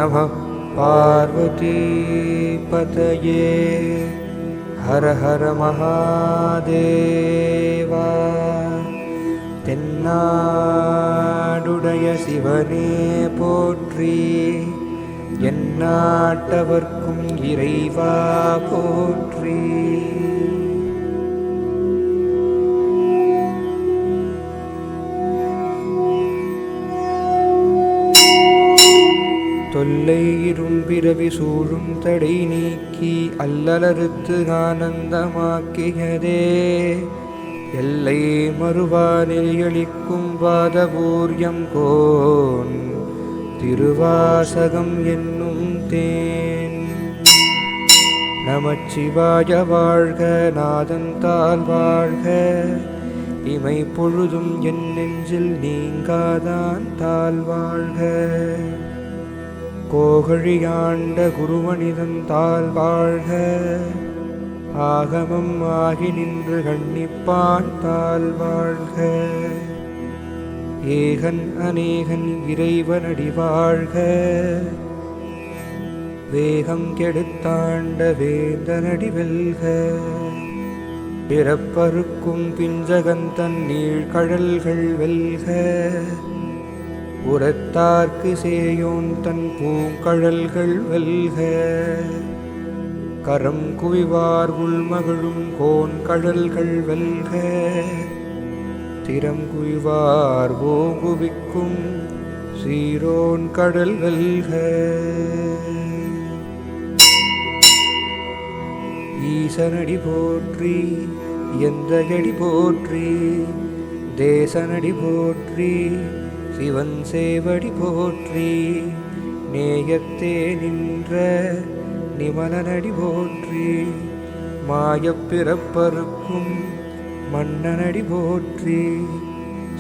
நமः பார்வதி பதயே ஹர ஹர மகாதேவா. தென்னாடுடைய சிவனே போற்றி, எந்நாட்டவர்க்கும் இறைவா போற்றி. தொல்லை இரும்பிறவி சூழும் தடை நீக்கி அல்லலறுத்து ஆனந்தமாக்கியதே, எல்லை மறுவா நெறியளிக்கும் வாதபூர்யம் கோன் திருவாசகம் என்னும் தேன். நமச்சிவாய வாழ்க, நாதந்தால் வாழ்க, இமை பொழுதும் என் நெஞ்சில் நீங்காதான் தாழ் வாழ்க. கோகழியாண்ட குருவனிதன் தாழ் வாழ்க, ஆகமம் ஆகி நின்று கண்ணிப்பான் தாழ் வாழ்க. ஏகன் அநேகன் இறைவனடி வாழ்க, வேகம் கெடுத்தாண்ட வேந்தனடி வெல்க. பிறப்பருக்கும் பிஞ்சகந்தன் நீழ்கழல்கள் வெல்க, உரத்தார்க்கு சேயோன் தன் பூங்கழல்கள் வெல்க. கரம் குவிவார் உள்மகளும் கோன் கழல்கள் வெல்க, திறம் குவிவார் ஓங்குவிக்கும் சீரோன் கடல் வெல்க. ஈசனடி போற்றி, எந்தகடி போற்றி, தேசனடி போற்றி, சிவன் சேவடி போற்றி. நேயத்தே நின்ற நிமலனடி போற்றி, மாயப்பிறப்பருக்கும் மன்னனடி போற்றி.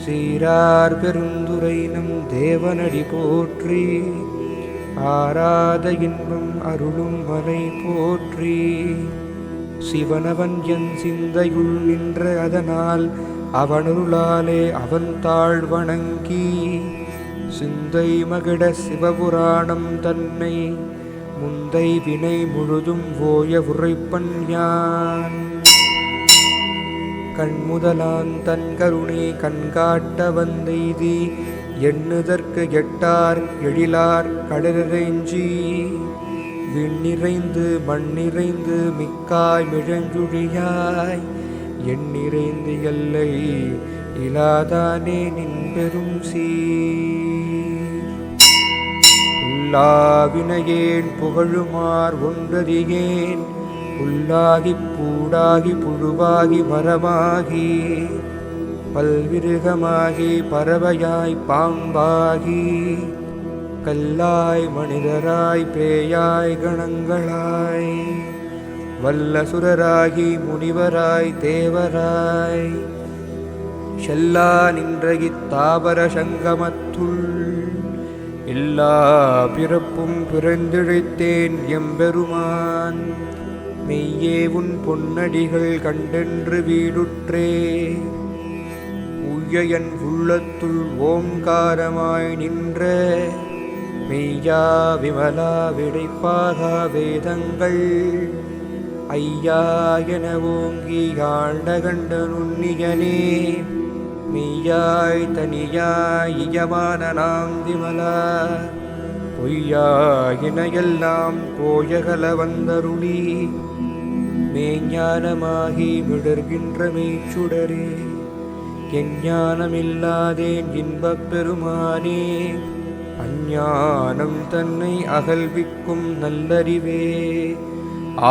சீரார் பெருந்துரை நம் தேவனடி போற்றி, ஆராத இன்பம் அருளும் மலை போற்றி. சிவனவன் என் சிந்தையுள் நின்ற அதனால் அவனருளாலே அவன் தாழ் வணங்கி, சிந்தை மகிட சிவபுராணம் தன்னை முந்தை வினை முழுதும் ஓய உரைப்பன் யான். கண்முதலான் தன் கருணை கண்காட்ட வந்தெய்தி, எண்ணுதற்கு எட்டார் எழிலார் கடலிறைஞ்சி. விண்ணிறைந்து மண்ணிறைந்து மிக்காய் மிழஞ்சுழியாய், எண்ணிறைந்து எல்லை இலாதானே நின்பெரும் சீர். புல்லாவினையேன் புகழுமார் ஒன்றறியேன், புல்லாகிப் பூடாகி புழுவாகி மரமாகி, பல்விருகமாகி பறவையாய் பாம்பாகி, கல்லாய் மனிதராய் பேயாய் கணங்களாய், வல்லசுரராகி முனிவராய் தேவராய், செல்லா நின்ற இத்தாவர சங்கமத்துள் எல்லா பிறப்பும் பிறந்திழைத்தேன் எம்பெருமான். மெய்யே உன் பொன்னடிகள் கண்டென்று வீடுற்றே, உய்யன் உள்ளத்துள் ஓம்காரமாய் நின்ற மெய்யா விமலா விடைப்பாக வேதங்கள். ஐயா என ஓங்கி ஆண்ட கண்ட நுண்ணியனே, மெய்யாய் தனியாய் இயமான நாம் விமலா. பொய்யாயின எல்லாம் போயகல வந்தருளி, மெய்ஞானமாகி விடர்கின்ற மெய்ச்சுடரே. எஞ்ஞானமில்லாதேன் இன்பப் பெருமானே, அஞ்ஞானம் தன்னை அகல்விக்கும் நல்லறிவே.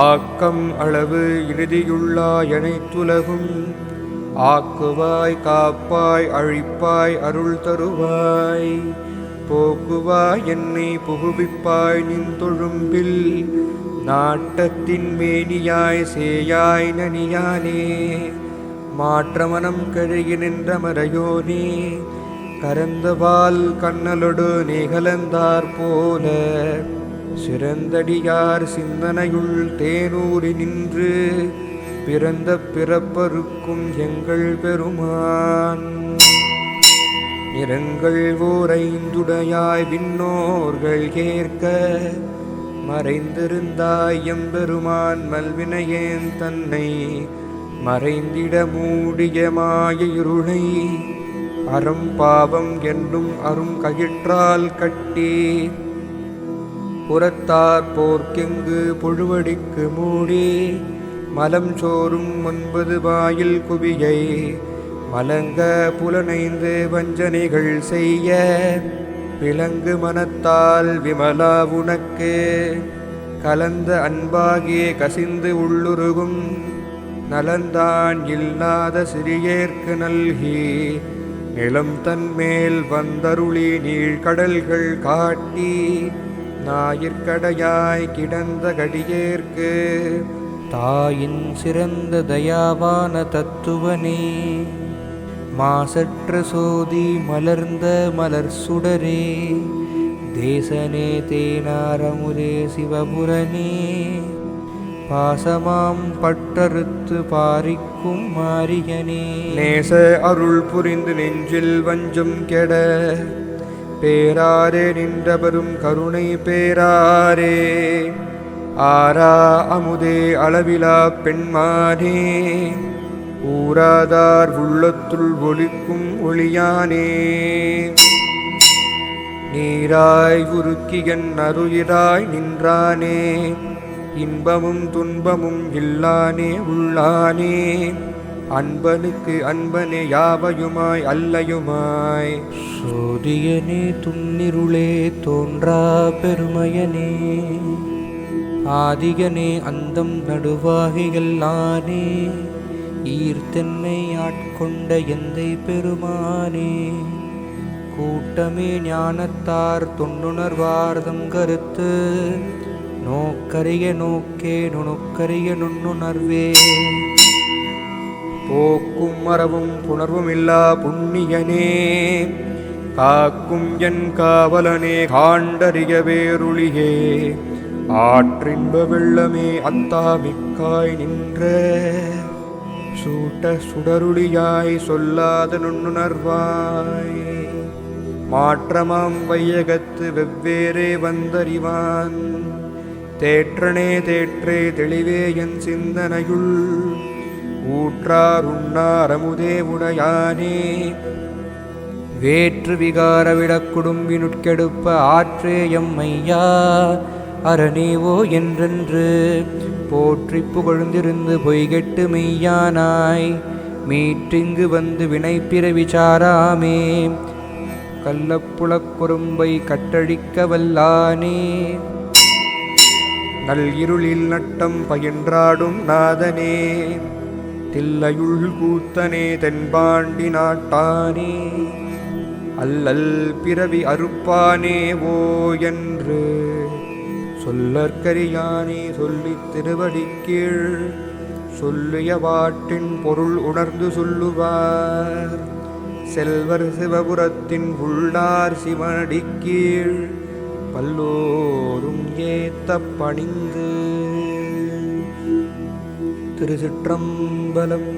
ஆக்கம் அளவு இறுதியுள்ளாய் அனைத்துலகும், ஆக்குவாய் காப்பாய் அழிப்பாய் அருள் தருவாய். போக்குவாய் என்னை புகுவிப்பாய் நின் தொழும்பில், நாட்டத்தின் மேனியாய் சேயாய் நனியானே. மாற்றமனம் கழுகி நின்ற மறையோனே, கரந்தபால் கண்ணலொடு நேகலந்தார் போல, சிறந்தடியார் சிந்தனையுள் தேனூறி நின்று பிறந்த பிறப்பருக்கும் எங்கள் பெருமான். நிறங்கள் ஓரைந்துடையாய் விண்ணோர்கள் கேட்க மறைந்திருந்தாய் எம்பெருமான் மல்வினையேன் தன்னை மறைந்திட மூடிய மாய இருளை அறம் பாவம் என்னும் அரும் கயிற்றால் கட்டி புறத்தார் போர்க்கெங்கு புழுவடிக்கு மூடி மலம் சோறும் 9 வாயில் குவியை மலங்க புலனைந்து வஞ்சனைகள் செய்ய விலங்கு மனத்தால் விமலா உனக்கு கலந்த அன்பாகிய கசிந்து உள்ளுருகும் நலந்தான் இல்லாத சிறியேற்கு நல்கி நிலம் தன்மேல் வந்தருளி நீழ்கடல்கள் காட்டி ஞாயிற்கடையாய் கிடந்த கடியேற்கு தாயின் சிறந்த தயாவான தத்துவனே மாசற்ற சோதி மலர்ந்த மலர் சுடரே தேசனே தேனாரமுதே சிவபுரனே பாசமாம் பட்டறுத்து பாரிக்கும் மாரியனே நேச அருள் புரிந்து நெஞ்சில் வஞ்சம் கெட பேராரே நின்றவரும் கருணை பேராரே ஆரா அமுதே அளவிலா பெண்மானே ஊராதார் உள்ளத்துள் ஒளிக்கும் ஒளியானே நீராய் உருக்கியன் அருயிராய் நின்றானே இன்பமும் துன்பமும் இல்லானே உள்ளானே அன்பனுக்கு அன்பனே யாவையுமாய் அல்லையுமாய் சோதியனே துன்னிருளே தோன்றா பெருமையனே ஆதிகனே அந்தம் நடுவாகிகள் நானே ஈர்த்தென்னை ஆட்கொண்ட எந்தை பெருமானே கூட்டமே ஞானத்தார் தொண்டுணர்வார்தம் கருத்து நோக்கரிய நோக்கே நுணுக்கரிய நுண்ணுணர்வே போக்கும் மரவும் புணர்வும் இல்லா புண்ணியனே காக்கும் என் காவலனே காண்டறிய வேருளியே ஆற்றின்ப வெள்ளமே அத்தாமிக்காய் நின்ற சூட்ட சுடருளியாய் சொல்லாத நுண்ணுணர்வாய் மாற்றமாம் வையகத்து வெவ்வேறே வந்தறிவான் தேற்றனே தேற்றே தெளிவே என் சிந்தனையுள் ஊற்றார் உண்ணார் அமுதே உடையானே வேற்று விகார விடக்குடும்பினுட்கெடுப்ப ஆற்றே எம்மையா அரணேவோ என்றென்று போற்றி புகழ்ந்திருந்து பொய்கெட்டு மெய்யானாய் மீற்றிங்கு வந்து வினைப்பிற விசாராமே கள்ளப்புலக் குறும்பை கட்டழிக்க வல்லானே நல் இருளில் நட்டம் பயின்றாடும் நாதனே தில்லையுள் கூத்தனே தென்பாண்டி நாட்டானே அல்லல் பிறவி அறுப்பானே ஓ என்று சொல்லற்கரியானே சொல்லித் திருவடிக்கீழ் சொல்லிய வாட்டின் பொருள் உணர்ந்து சொல்லுவார் செல்வர் சிவபுரத்தின் உள்ளார் சிவனடிக்கீழ் பல்லோரும் ஏத்த பணிந்து. திருச்சிற்றம்பலம்.